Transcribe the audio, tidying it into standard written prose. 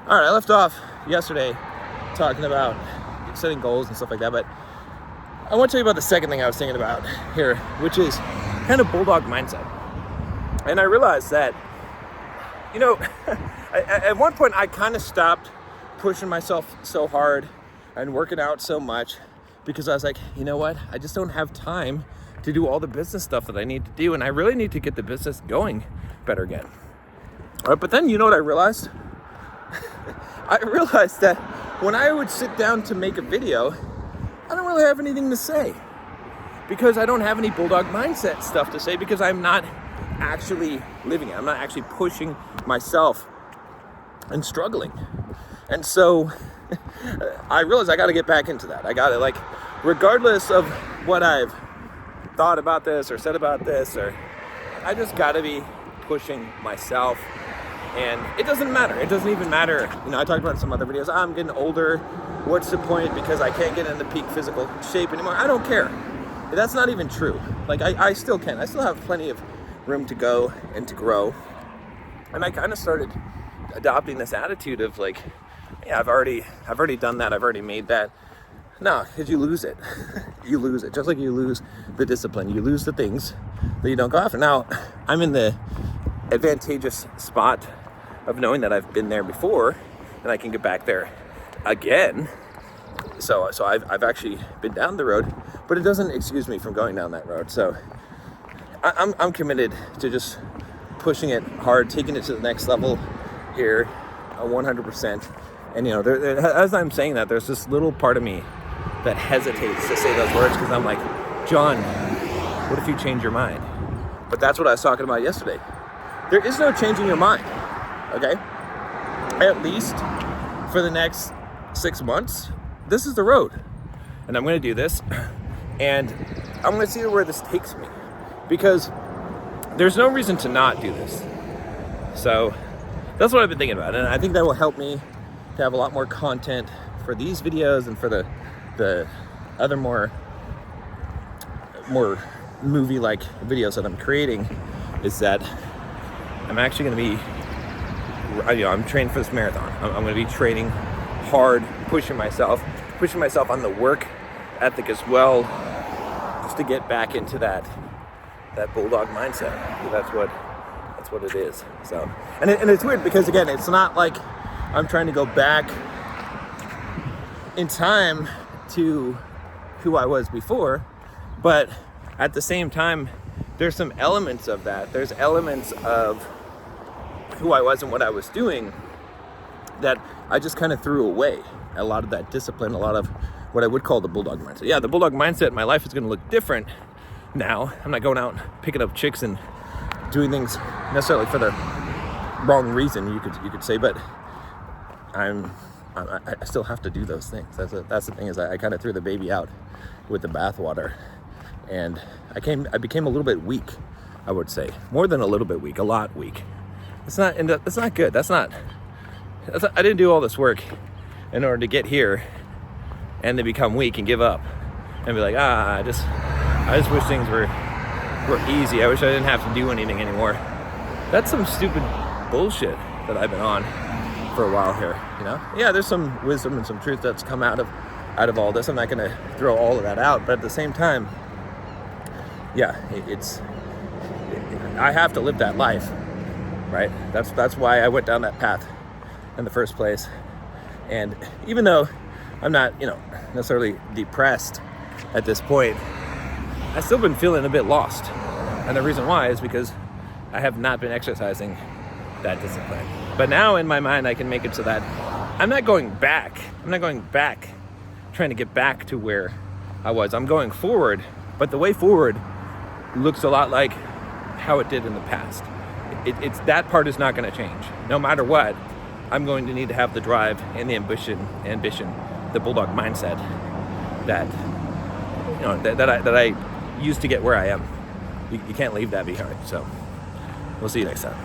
All right, I left off yesterday talking about setting goals and stuff like that, but I want to tell you about the second thing I was thinking about here, which is kind of Bulldog Mindset. And I realized that, at one point I kind of stopped pushing myself so hard and working out so much because I was like, you know what? I just don't have time to do all the business stuff that I need to do, and I really need to get the business going better again. All right, but then you know what I realized? I realized that when I would sit down to make a video, I don't really have anything to say because I don't have any Bulldog Mindset stuff to say because I'm not actually living it. I'm not actually pushing myself and struggling. And so I realized I got to get back into that. I got to, regardless of what I've thought about this or said about this, or I just got to be pushing myself. And it doesn't matter. It doesn't even matter. I talked about in some other videos. I'm getting older. What's the point? Because I can't get into peak physical shape anymore. I don't care. That's not even true. I still can. I still have plenty of room to go and to grow. And I kind of started adopting this attitude of I've already done that. I've already made that. No, because you lose it. You lose it. Just like you lose the discipline. You lose the things that you don't go after. Now, I'm in the advantageous spot of knowing that I've been there before and I can get back there again. So I've actually been down the road, but it doesn't excuse me from going down that road. So I'm committed to just pushing it hard, taking it to the next level here, 100%. And as I'm saying that, there's this little part of me that hesitates to say those words because I'm like, John, what if you change your mind? But that's what I was talking about yesterday. There is no changing your mind, okay? At least for the next 6 months, this is the road. And I'm gonna do this, and I'm gonna see where this takes me. Because there's no reason to not do this. So that's what I've been thinking about. And I think that will help me to have a lot more content for these videos and for the other more movie-like videos that I'm creating, is that I'm actually going to be, I'm training for this marathon. I'm going to be training hard, pushing myself on the work ethic as well, just to get back into that Bulldog mindset. That's what it is. So, and it's weird because again, it's not like I'm trying to go back in time to who I was before, but at the same time, there's some elements of that. There's elements of who I was and what I was doing that I just kind of threw away. A lot of that discipline, a lot of what I would call the Bulldog mindset. Yeah, the Bulldog mindset in my life is going to look different now. I'm not going out picking up chicks and doing things necessarily for the wrong reason, you could say, but I still have to do those things. That's the thing, is I kind of threw the baby out with the bathwater, and I became a little bit weak, I would say. More than a little bit weak, a lot weak. It's not good. I didn't do all this work in order to get here and to become weak and give up and be like, I just wish things were easy. I wish I didn't have to do anything anymore. That's some stupid bullshit that I've been on for a while here, Yeah, there's some wisdom and some truth that's come out of all this. I'm not going to throw all of that out, but at the same time, yeah, I have to live that life, right? That's why I went down that path in the first place. And even though I'm not, necessarily depressed at this point, I've still been feeling a bit lost. And the reason why is because I have not been exercising that discipline. But now in my mind, I can make it so that I'm not going back. I'm not going back, trying to get back to where I was. I'm going forward, but the way forward looks a lot like how it did in the past. It's that part is not going to change. No matter what, I'm going to need to have the drive and the ambition, the Bulldog mindset that I used to get where I am. You can't leave that behind. So we'll see you next time.